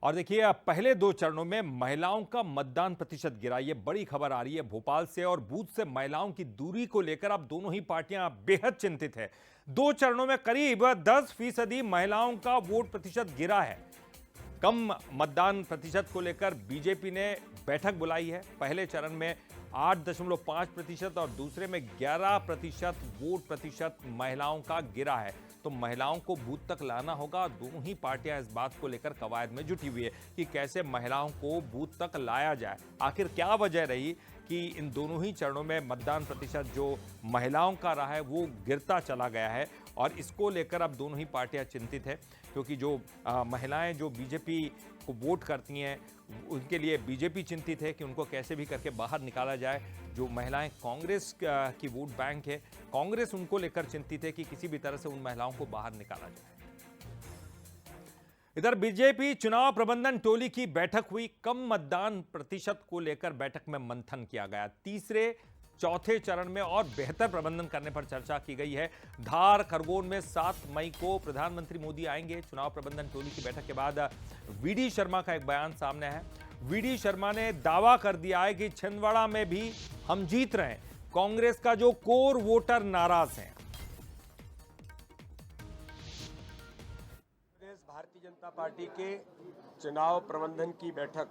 और देखिए अब पहले दो चरणों में महिलाओं का मतदान प्रतिशत गिरा। ये बड़ी खबर आ रही है भोपाल से और बूथ से महिलाओं की दूरी को लेकर अब दोनों ही पार्टियां बेहद चिंतित है। दो चरणों में करीब 10% महिलाओं का वोट प्रतिशत गिरा है। कम मतदान प्रतिशत को लेकर बीजेपी ने बैठक बुलाई है। पहले चरण में 8.5% और दूसरे में 11% वोट प्रतिशत महिलाओं का गिरा है। तो महिलाओं को बूथ तक लाना होगा। दोनों ही पार्टियां इस बात को लेकर कवायद में जुटी हुई है कि कैसे महिलाओं को बूथ तक लाया जाए। आखिर क्या वजह रही कि इन दोनों ही चरणों में मतदान प्रतिशत जो महिलाओं का रहा है वो गिरता चला गया है, और इसको लेकर अब दोनों ही पार्टियां चिंतित है। क्योंकि जो महिलाएं जो बीजेपी को वोट करती हैं उनके लिए बीजेपी चिंतित है कि उनको कैसे भी करके बाहर निकाला जाए। जो महिलाएं कांग्रेस की वोट बैंक है, कांग्रेस उनको लेकर चिंतित है कि किसी भी तरह से उन महिलाओं को बाहर निकाला जाए। इधर बीजेपी चुनाव प्रबंधन टोली की बैठक हुई। कम मतदान प्रतिशत को लेकर बैठक में मंथन किया गया। तीसरे चौथे चरण में और बेहतर प्रबंधन करने पर चर्चा की गई है। धार खरगोन में 7 मई को प्रधानमंत्री मोदी आएंगे। चुनाव प्रबंधन टोली की बैठक के बाद वीडी शर्मा का एक बयान सामने है। वीडी शर्मा ने दावा कर दिया है कि छिंदवाड़ा में भी हम जीत रहे हैं। कांग्रेस का जो कोर वोटर नाराज हैं। भारतीय जनता पार्टी के चुनाव प्रबंधन की बैठक,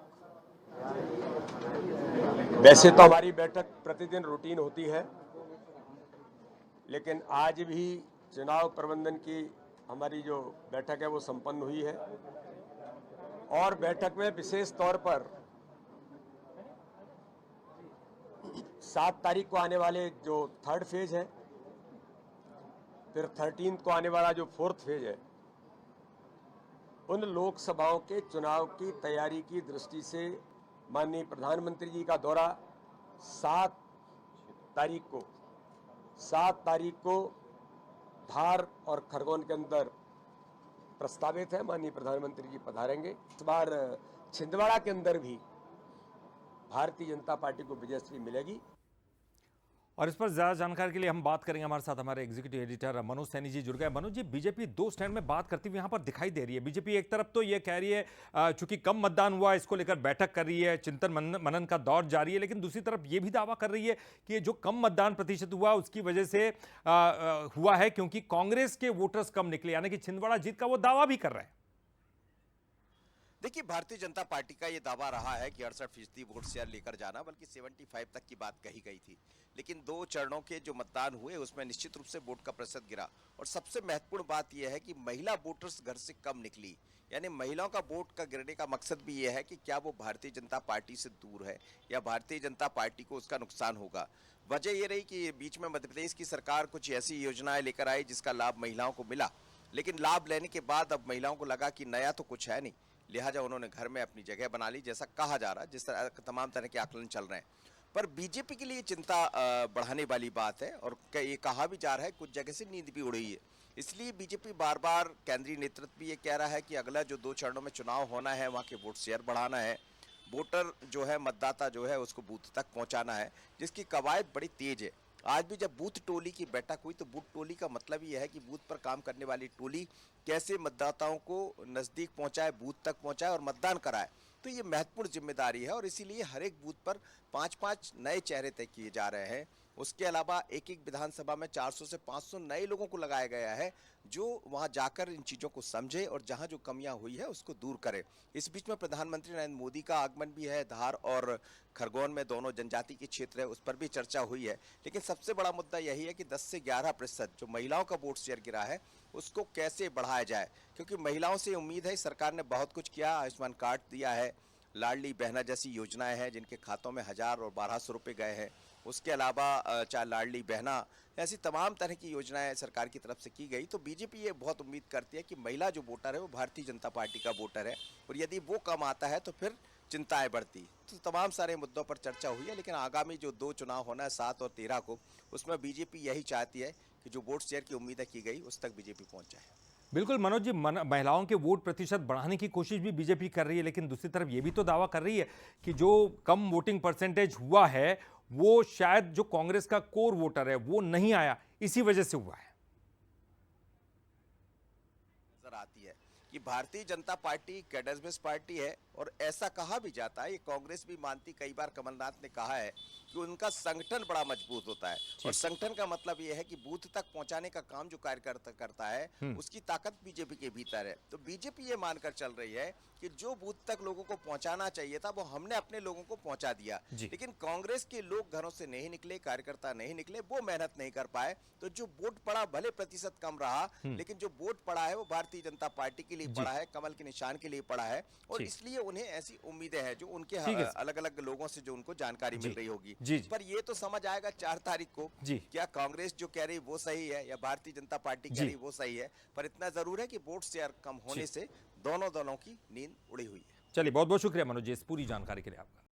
वैसे तो हमारी बैठक प्रतिदिन रूटीन होती है, लेकिन आज भी चुनाव प्रबंधन की हमारी जो बैठक है वो संपन्न हुई है। और बैठक में विशेष तौर पर 7 तारीख को आने वाले जो 3rd फेज है, फिर 13 को आने वाला जो 4th फेज है, उन लोकसभाओं के चुनाव की तैयारी की दृष्टि से माननीय प्रधानमंत्री जी का दौरा 7 तारीख को धार और खरगोन के अंदर प्रस्तावित है। माननीय प्रधानमंत्री जी पधारेंगे। इस बार छिंदवाड़ा के अंदर भी भारतीय जनता पार्टी को विजयश्री मिलेगी। और इस पर ज्यादा जानकारी के लिए हम बात करेंगे। हमारे साथ हमारे एग्जीक्यूटिव एडिटर मनोज सैनी जी जुड़ गए। मनोज जी, बीजेपी 2 स्टैंड में बात करती हुई यहां पर दिखाई दे रही है। बीजेपी एक तरफ तो ये कह रही है चूंकि कम मतदान हुआ इसको लेकर बैठक कर रही है, चिंतन मनन का दौर जारी है, लेकिन दूसरी तरफ ये भी दावा कर रही है कि ये जो कम मतदान प्रतिशत हुआ उसकी वजह से हुआ है क्योंकि कांग्रेस के वोटर्स कम निकले, यानी कि छिंदवाड़ा जीत का वो दावा भी कर रहे हैं। देखिए, भारतीय जनता पार्टी का ये दावा रहा है कि 68% वोट शेयर लेकर जाना, बल्कि 75 तक की बात कही गई थी। लेकिन 2 चरणों के जो मतदान हुए उसमें निश्चित रूप से वोट का प्रतिशत गिरा। और सबसे महत्वपूर्ण बात यह है कि महिला वोटर्स घर से कम निकली। यानी महिलाओं का वोट का गिरने का मकसद भी यह है कि क्या वो भारतीय जनता पार्टी से दूर है या भारतीय जनता पार्टी को उसका नुकसान होगा। वजह यह रही कि बीच में मध्य प्रदेश की सरकार कुछ ऐसी योजनाएं लेकर आई जिसका लाभ महिलाओं को मिला, लेकिन लाभ लेने के बाद अब महिलाओं को लगा कि नया तो कुछ है नहीं, लिहाजा उन्होंने घर में अपनी जगह बना ली, जैसा कहा जा रहा है, जिस तरह तमाम तरह के आकलन चल रहे हैं। पर बीजेपी के लिए चिंता बढ़ाने वाली बात है और ये कहा भी जा रहा है कुछ जगह से नींद भी उड़ी है। इसलिए बीजेपी बार बार, केंद्रीय नेतृत्व भी ये कह रहा है कि अगला जो 2 चरणों में चुनाव होना है वहाँ के वोट शेयर बढ़ाना है, वोटर जो है, मतदाता जो है, उसको बूथ तक पहुँचाना है, जिसकी कवायद बड़ी तेज है। आज भी जब बूथ टोली की बैठक हुई तो बूथ टोली का मतलब यह है कि बूथ पर काम करने वाली टोली कैसे मतदाताओं को नजदीक पहुंचाए, बूथ तक पहुंचाए और मतदान कराए। तो ये महत्वपूर्ण जिम्मेदारी है और इसीलिए हर एक बूथ पर 5-5 नए चेहरे तय किए जा रहे हैं। उसके अलावा एक विधानसभा में 400 से 500 नए लोगों को लगाया गया है जो वहां जाकर इन चीजों को समझे और जहां जो कमियां हुई है उसको दूर करे। इस बीच में प्रधानमंत्री नरेंद्र मोदी का आगमन भी है। धार और खरगोन में दोनों जनजाति के क्षेत्र है, उस पर भी चर्चा हुई है। लेकिन सबसे बड़ा मुद्दा यही है कि 10 से 11% जो महिलाओं का वोट शेयर गिरा है उसको कैसे बढ़ाया जाए, क्योंकि महिलाओं से उम्मीद है। सरकार ने बहुत कुछ किया, आयुष्मान कार्ड दिया है, लाडली बहना जैसी योजनाएं हैं जिनके खातों में 1000 और 1200 रुपए गए हैं। उसके अलावा चाहे लाडली बहना, ऐसी तमाम तरह की योजनाएं सरकार की तरफ से की गई। तो बीजेपी ये बहुत उम्मीद करती है कि महिला जो वोटर है वो भारतीय जनता पार्टी का वोटर है और यदि वो कम आता है तो फिर चिंताएं बढ़ती। तो तमाम सारे मुद्दों पर चर्चा हुई है, लेकिन आगामी जो 2 चुनाव होना है 7 और 13 को, उसमें बीजेपी यही चाहती है कि जो वोट शेयर की उम्मीदें की गई उस तक बीजेपी पहुंच जाए। बिल्कुल मनोज जी, महिलाओं के वोट प्रतिशत बढ़ाने की कोशिश भी बीजेपी कर रही है, लेकिन दूसरी तरफ ये भी तो दावा कर रही है कि जो कम वोटिंग परसेंटेज हुआ है वो शायद जो कांग्रेस का कोर वोटर है वो नहीं आया, इसी वजह से हुआ है। नजर आती है कि भारतीय जनता पार्टी कैडरलेस पार्टी है और ऐसा कहा भी जाता है, ये कांग्रेस भी मानती, कई बार कमलनाथ ने कहा है कि उनका संगठन बड़ा मजबूत होता है और संगठन का मतलब ये है कि बूथ तक पहुंचाने का काम जो कार्यकर्ता करता है उसकी ताकत बीजेपी के भीतर है। तो बीजेपी ये मानकर चल रही है कि जो बूथ तक लोगों को पहुंचाना चाहिए था वो हमने अपने लोगों को पहुंचा दिया, लेकिन कांग्रेस के लोग घरों से नहीं निकले, कार्यकर्ता नहीं निकले, वो मेहनत नहीं कर पाए, तो जो वोट पड़ा भले प्रतिशत कम रहा, लेकिन जो वोट पड़ा है वो भारतीय जनता पार्टी के लिए पड़ा है, कमल के निशान के लिए पड़ा है और इसलिए उन्हें ऐसी उम्मीदें हैं जो उनके अलग अलग लोगों से जो उनको जानकारी मिल रही होगी। पर ये तो समझ आएगा 4 तारीख को क्या कांग्रेस जो कह रही वो सही है या भारतीय जनता पार्टी कह रही वो सही है। पर इतना जरूर है कि वोट शेयर कम होने से दोनों दलों की नींद उड़ी हुई है। चलिए, बहुत बहुत शुक्रिया मनोज जी इस पूरी जानकारी के लिए आपका।